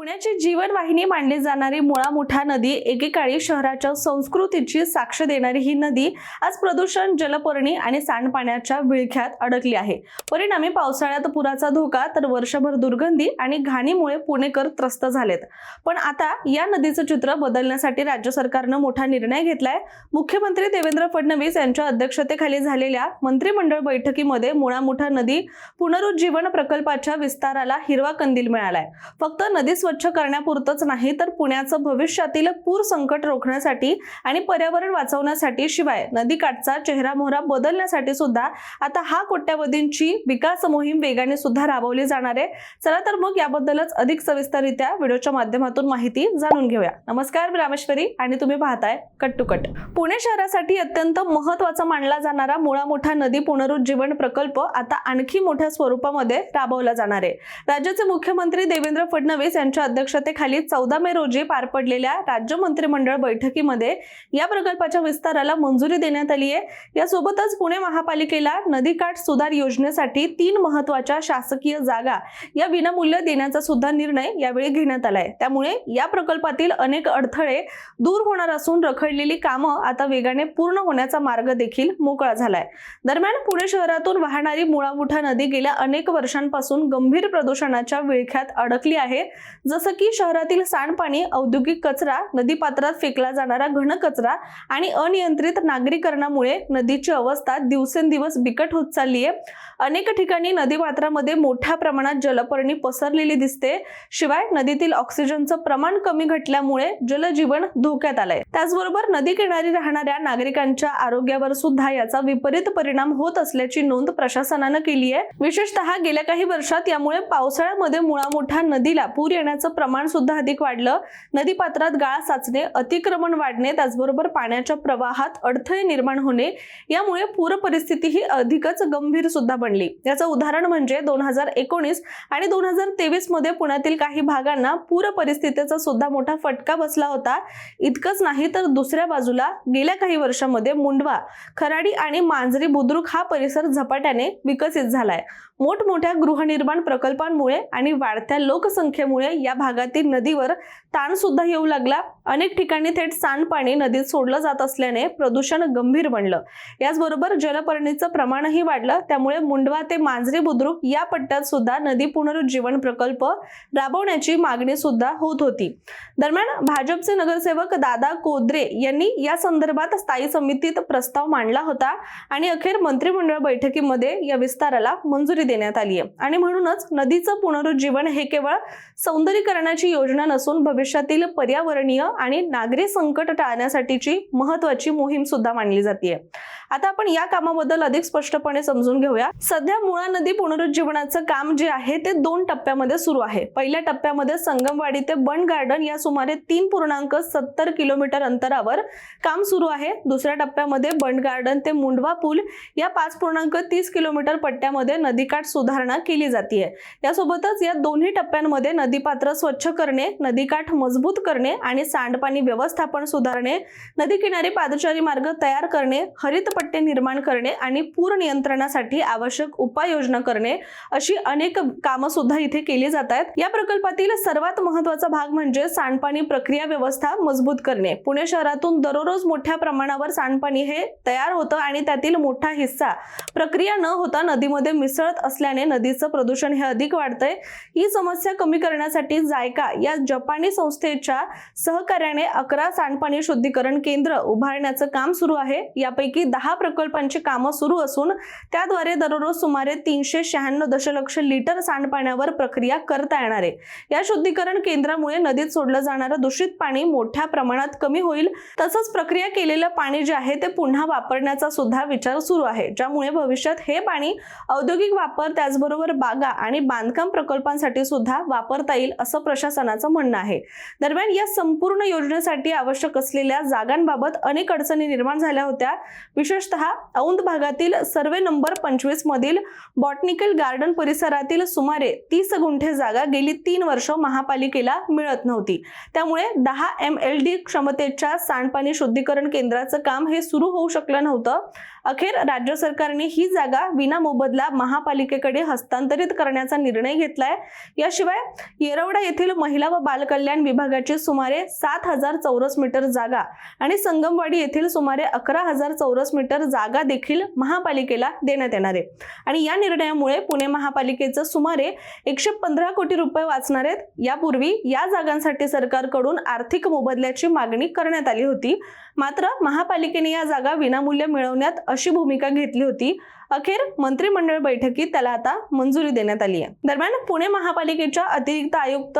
पुण्याची जीवनवाहिनी मानली जाणारी मुळा मुठा नदी एकेकाळी शहराच्या संस्कृतीची साक्ष देणारी ही नदी आज प्रदूषण, जलपर्णी आणि सांडपाण्याच्या विळख्यात अडकली आहे। परिणामी पावसाळ्यात पुराचा धोका तर वर्षभर दुर्गंधी आणि घाणीमुळे पुणेकर त्रस्त झालेत। पण आता या नदीचं चित्र बदलण्यासाठी राज्य सरकारने मोठा निर्णय घेतलाय। मुख्यमंत्री देवेंद्र फडणवीस यांच्या अध्यक्षतेखाली झालेल्या मंत्रिमंडळ बैठकीमध्ये मुळा मुठा नदी पुनरुज्जीवन प्रकल्पाच्या विस्ताराला हिरवा कंदील मिळालाय। फक्त नदी स्वच्छ करण्यापुरतच नाही तर पुण्याचं भविष्यातील पूर संकट रोखण्यासाठी आणि पर्यावरण वाचवण्यासाठी शिवाय नदीकाठचा चेहरामोहरा बदलण्यासाठी सुद्धा आता हा कोट्यावधींची विकास मोहीम वेगाने सुद्धा राबवली जाणार आहे। चला तर मग याबद्दलच अधिक सविस्तररित्या व्हिडिओच्या माध्यमातून माहिती जाणून घेऊया। नमस्कार, मी रामेश्वरी आणि तुम्ही पाहताय कट टू कट। पुणे शहरासाठी अत्यंत महत्त्वाचा मानला जाणारा मुळा मुठा नदी पुनरुज्जीवन प्रकल्प आता आणखी मोठ्या स्वरूपामध्ये राबवला जाणार आहे। राज्याचे मुख्यमंत्री देवेंद्र फडणवीस यांच्या अध्यक्षतेखाली 14 मे रोजी पार पडलेल्या राज्य मंत्रिमंडळ बैठकीमध्ये या प्रकल्पाच्या विस्ताराला मंजुरी देण्यात आली आहे। यासोबतच पुणे महापालिकेला नदीकाठ सुधार योजनेसाठी 3 महत्त्वाच्या शासकीय जागा या विनामूल्य देण्याचा सुद्धा निर्णय यावेळी घेण्यात आलाय। त्यामुळे या प्रकल्पातील अनेक अडथळे दूर होणार असून रखडलेली कामं आता वेगाने पूर्ण होण्याचा मार्ग देखील मोकळा झालाय। दरम्यान पुणे शहरातून वाहणारी मुळा मुठा नदी गेल्या अनेक वर्षांपासून गंभीर प्रदूषणाच्या विळख्यात अडकली आहे। जसं की शहरातील सांडपाणी, औद्योगिक कचरा, नदीपात्रात फेकला जाणारा घन कचरा आणि अनियंत्रित नागरीकरणामुळे नदीची अवस्था दिवसेंदिवस बिकट होत चालली आहे। अनेक ठिकाणी नदीपात्रामध्ये मोठ्या प्रमाणात जलपर्णी पसरलेली दिसते। शिवाय नदीतील ऑक्सिजनचं प्रमाण कमी घटल्यामुळे जलजीवन धोक्यात आलंय। त्याचबरोबर नदी किनारी राहणाऱ्या नागरिकांच्या आरोग्यावर सुद्धा याचा विपरीत परिणाम होत असल्याची नोंद प्रशासनानं केली आहे। विशेषतः गेल्या काही वर्षात यामुळे पावसाळ्यामध्ये मुळा मुठा नदीला पूर येण्याचं प्रमाण सुद्धा अधिक वाढलं। नदीपात्रात गाळ साचणे, अतिक्रमण वाढणे, त्याचबरोबर पाण्याच्या प्रवाहात अडथळे निर्माण होणे यामुळे पूर परिस्थिती ही अधिकच गंभीर सुद्धा बनली। याचं उदाहरण म्हणजे 2019 आणि 2023 मध्ये पुण्यातील काही भागांना पूर परिस्थितीचा सुद्धा मोठा फटका बसला होता। इतकंच नाही तर दुसऱ्या बाजूला गेल्या काही वर्षांमध्ये मुंडवा, खराडी आणि मांजरी बुद्रुक हा परिसर झपाट्याने विकसित झालाय। मोठमोठ्या गृहनिर्माण प्रकल्पांमुळे आणि वाढत्या लोकसंख्येमुळे या भागातील नदीवर ताण सुद्धा येऊ लागला। अनेक ठिकाणी थेट सांडपाणी नदीत सोडलं जात असल्याने प्रदूषण गंभीर बनलं। याचबरोबर जलपर्णीचं प्रमाणही वाढलं। त्यामुळे मुंडवा ते मांजरी बुद्रुक या पट्ट्यात सुद्धा नदी पुनरुज्जीवन प्रकल्प राबवण्याची मागणी सुद्धा होत होती। दरम्यान भाजपचे नगरसेवक दादा कोदरे यांनी या संदर्भात स्थायी समितीत प्रस्ताव मांडला होता आणि अखेर मंत्रिमंडळ बैठकीमध्ये या विस्ताराला मंजुरी देण्यात आली आहे। आणि म्हणूनच नदीचं पुनरुज्जीवन हे केवळ सौंदर्यीकरणाची योजना नसून भविष्यातील पर्यावरणीय आणि नागरी संकट टाळण्यासाठीची महत्त्वाची मोहीम सुद्धा मानली जाते। आता आपण या कामाबद्दल अधिक स्पष्टपणे समजून घेऊया। सध्या मुळा नदी पुनरुज्जीवनाचं काम जे आहे ते 2 टप्प्यामध्ये सुरू आहे। पहिल्या टप्प्यामध्ये संगमवाडी ते बंड गार्डन या सुमारे 3.70 किलोमीटर अंतरावर काम सुरू आहे। दुसऱ्या टप्प्यामध्ये बंड गार्डन ते मुंडवा पूल या 5.30 किलोमीटर पट्ट्यामध्ये नदीकाठ सुधारणा केली जाते। यासोबतच या दोन्ही टप्प्यांमध्ये नदीपात्र स्वच्छ करणे, नदीकाठ मजबूत करणे आणि सांडपाणी व्यवस्थापन सुधारणे, नदी किनारी पादचारी मार्ग तयार करणे, हरित पट्टे निर्माण करणे आणि पूर नियंत्रणासाठी आवश्यक उपाययोजना करणे अशी अनेक कामं सुद्धा इथे केली जात आहेत। या प्रकल्पातील सर्वात महत्त्वाचा भाग म्हणजे सांडपाणी प्रक्रिया व्यवस्था मजबूत करणे। पुणे शहरातून दररोज मोठ्या प्रमाणावर सांडपाणी हे तयार होतं आणि त्यातील मोठा हिस्सा प्रक्रिया न होता नदीमध्ये मिसळत असल्याने नदीचं प्रदूषण हे अधिक वाढतंय। ही समस्या कमी करण्यासाठी जायका या जपानी संस्थेच्या सहकार्याने 11 सांडपाणी शुद्धीकरण केंद्र उभारण्याचं काम सुरू आहे। यापैकी 10 प्रकल्पांची कामं सुरू असून त्याद्वारे दररोज सुमारे 396 दशलक्ष लिटर सांडपाण्यावर प्रक्रिया करता येणार आहे। या शुद्धीकरण केंद्रामुळे नदीत सोडलं जाणारं दूषित पाणी मोठ्या प्रमाणात कमी होईल। तसंच प्रक्रिया केलेलं पाणी जे आहे ते पुन्हा वापरण्याचा सुद्धा विचार सुरू आहे, ज्यामुळे भविष्यात हे पाणी औद्योगिक वापर, त्याचबरोबर बागा आणि बांधकाम प्रकल्पांसाठी सुद्धा वापरता येईल असं प्रशासनाचं म्हणणं आहे। दरम्यान या संपूर्ण योजनेसाठी आवश्यक असलेल्या जागांबाबत अनेक अडचणी निर्माण झाल्या होत्या। विशेषतः औंध भागातील सर्वे नंबर 25 मधील बॉटनिकल गार्डन परिसरातील सुमारे 30 गुंठे जागा गेली 3 वर्ष महापालिकेला मिळत नव्हती। त्यामुळे 10 MLD क्षमतेच्या सांडपाणी शुद्धीकरण केंद्राचं काम हे सुरू होऊ शकलं नव्हतं। अखेर राज्य सरकारने ही जागा विनामोबदला महापालिकेकडे हस्तांतरित करण्याचा निर्णय घेतलाय। याशिवाय येरवडा येथील महिला व बाल कल्याण विभागाची सुमारे 7,000 चौरस मीटर जागा आणि संगमवाडी येथील सुमारे 11,000 चौरस मीटर जागा देखील महापालिकेला देण्यात येणार आहे। आणि या निर्णयामुळे पुणे महापालिकेचं सुमारे 115 कोटी रुपये वाचणार आहेत। यापूर्वी या जागांसाठी सरकारकडून आर्थिक मोबदल्याची मागणी करण्यात आली होती, मात्र महापालिकेने या जागा विनामूल्य मिळवण्यात अशी भूमिका घेतली होती। अखेर मंत्रिमंडळ बैठकीत त्याला आता मंजुरी देण्यात आली आहे। दरम्यान पुणे महापालिकेच्या अतिरिक्त आयुक्त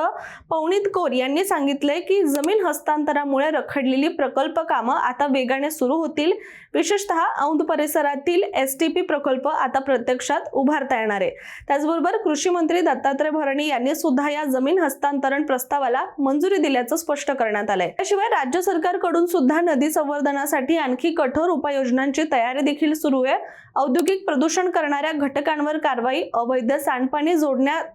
पवनीत कौर यांनी सांगितलंय की जमीन हस्तांतरामुळे रखडलेली प्रकल्प कामं आता वेगाने सुरू होतील। विशेषतः औंध परिसरातील एसटीपी प्रकल्प आता प्रत्यक्षात उभारता येणार आहे। त्याचबरोबर कृषी मंत्री दत्तात्रय भरणे यांनी सुद्धा या जमीन हस्तांतरण प्रस्तावाला मंजुरी दिल्याचं स्पष्ट करण्यात आलंय। त्याशिवाय राज्य सरकारकडून सुद्धा नदी संवर्धनासाठी आणखी कठोर उपाययोजनांची तयारी देखील सुरू आहे। औद्योगिक प्रदूषण करणाऱ्या घटकांवर कारवाई, अवैध सांडपाणी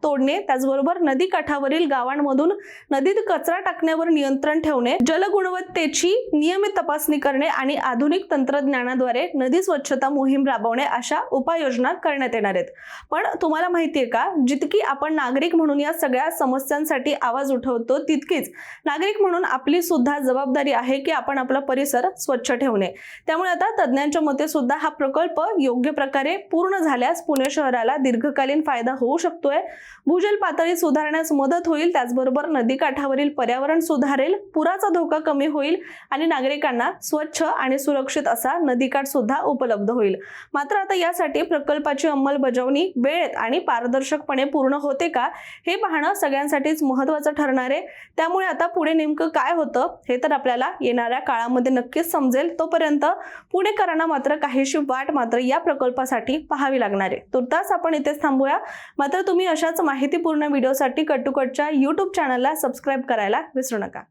तोडणे, त्याचबरोबर नदी काठावरील गावांमधून नदीत कचरा टाकण्यावर नियंत्रण ठेवणे, जलगुणवत्तेची नियमित तपासणी करणे आणि आधुनिक तंत्रज्ञानाद्वारे नदी स्वच्छता मोहीम राबवणे अशा उपाययोजना करण्यात येणार आहेत। पण तुम्हाला माहितीये का, जितकी आपण नागरिक म्हणून या सगळ्या समस्यांसाठी आवाज उठवतो, तितकीच नागरिक म्हणून आपली सुद्धा जबाबदारी आहे की आपण आपला परिसर स्वच्छ ठेवणे। त्यामुळे आता तज्ञांच्या मते सुद्धा हा प्रकल्प योग्य प्रकारे पूर्ण झाल्यास पुणे शहराला दीर्घकालीन फायदा होऊ शकतोय। भूजल पातळी सुधारण्यास मदत होईल, त्याचबरोबर नदीकाठावरील पर्यावरण सुधारेल, पुराचा धोका कमी होईल आणि नागरिकांना स्वच्छ आणि सुरक्षित असा नदीकाठ सुद्धा उपलब्ध होईल। मात्र आता यासाठी प्रकल्पाची अंमलबजावणी वेळेत आणि पारदर्शकपणे पूर्ण होते का, हे पाहणं सगळ्यांसाठीच महत्त्वाचं ठरणार आहे। त्यामुळे आता पुढे नेमकं काय होतं हे तर आपल्याला येणाऱ्या काळामध्ये नक्कीच समजेल। तोपर्यंत पुणेकरांना मात्र काहीशी वाट मात्र या प्रकल्पासाठी पाहावी लागणार आहे। तुर्तास आपण इथेच थांबूया। मात्र तुम्ही अशाच माहितीपूर्ण व्हिडिओसाठी कट टू कटच्या YouTube चॅनलला सबस्क्राईब करायला विसरू नका।